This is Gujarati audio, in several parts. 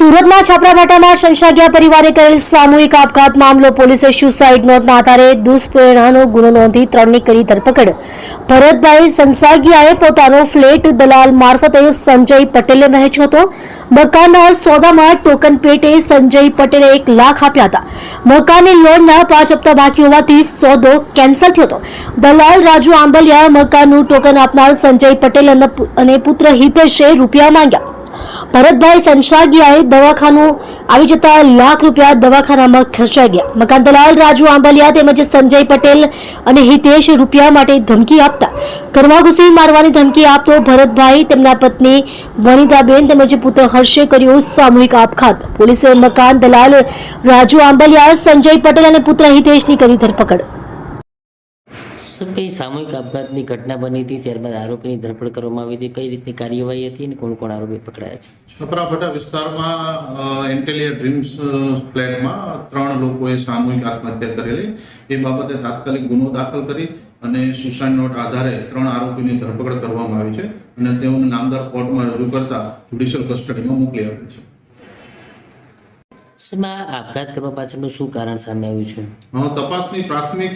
સુરતના છાપરાભાટામાં શંશાગ્યા પરિવારે કરેલ સામૂહિક આપઘાત મામલો પોલીસે સુસાઇડ નોટના આધારે દુષ્પ્રેરણાનો ગુનો નોંધી 3ની કરી ધરપકડ। ભરતભાઈ સંસાગિયાએ પોતાનો ફ્લેટ દલાલ મારફતે સંજય પટેલે વહેંચ્યો હતો। મકાનના સોદામાં ટોકન પેટે સંજય પટેલે 1 લાખ આપ્યા હતા। મકાનની લોનના 5 હપ્તા બાકી હોવાથી સોદો કેન્સલ થયો હતો। દલાલ રાજુ આંબલિયા મકાનનું ટોકન આપનાર સંજય પટેલ અને પુત્ર હિતેશે રૂપિયા માંગ્યા। ભરતભાઈ સંસાગિયાએ દવાખાનું આવી જતા લાખ રૂપિયા દવાખાનામાં ખર્ચાઈ ગયા। મકાન દલાલ રાજુ આંબલિયા તેમજ સંજય પટેલ અને હિતેશ રૂપિયા માટે ધમકી આપતા ઘરમાં ઘૂસી મારવાની ધમકી આપતો ભરતભાઈ તેમના પત્ની વનિતાબેન તેમજ પુત્ર હર્ષે કર્યો સામૂહિક આપઘાત। પોલીસે મકાન દલાલ રાજુ આંબલિયા સંજય પટેલ અને પુત્ર હિતેશની કરી ધરપકડ। કઈ સામૂહિક આપઘાતની ઘટના બની હતી, ત્યારબાદ આરોપીની ધરપકડ કરવામાં આવી હતી, કઈ રીતની કાર્યવાહી હતી અને કોણ કોણ આરોપી પકડાયા છે? છાપરાભાટા વિસ્તારમાં ઇન્ટેલિયર ડ્રીમ્સ ફ્લેટમાં 3 લોકોએ સામૂહિક આત્મહત્યા કરેલી। એ બાબતે તાત્કાલિક ગુનો દાખલ કરી અને સુસાઇડ નોટ આધારે 3 આરોપીની ધરપકડ કરવામાં આવી છે અને તેઓને નામદાર કોર્ટમાં રજૂ કરતા જ્યુડિશિયલ કસ્ટડીમાં મોકલી આપેલ છે। આપઘાત કરવા પાછળનું શું કારણ સામે આવ્યું છે? તપાસની પ્રાથમિક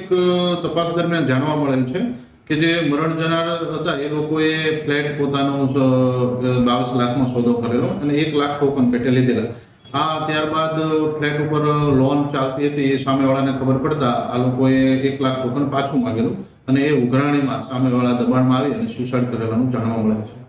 તપાસ દરમિયાન જાણવા મળેલ છે કે જે મરણ જનાર હતા એ લોકોએ ફ્લેટ પોતાનો 22 લાખમાં સોદો કરેલો અને 1 લાખ ટોકન પેટે લીધેલા। ત્યારબાદ ફ્લેટ ઉપર લોન ચાલતી હતી, એ સામેવાળાને ખબર પડતા આ લોકોએ 1 લાખ ટોકન પાછું માંગેલું અને એ ઉઘરાણીમાં સામેવાળા દબાણમાં આવી અને સુસાઇડ કરેલાનું જાણવા મળે છે।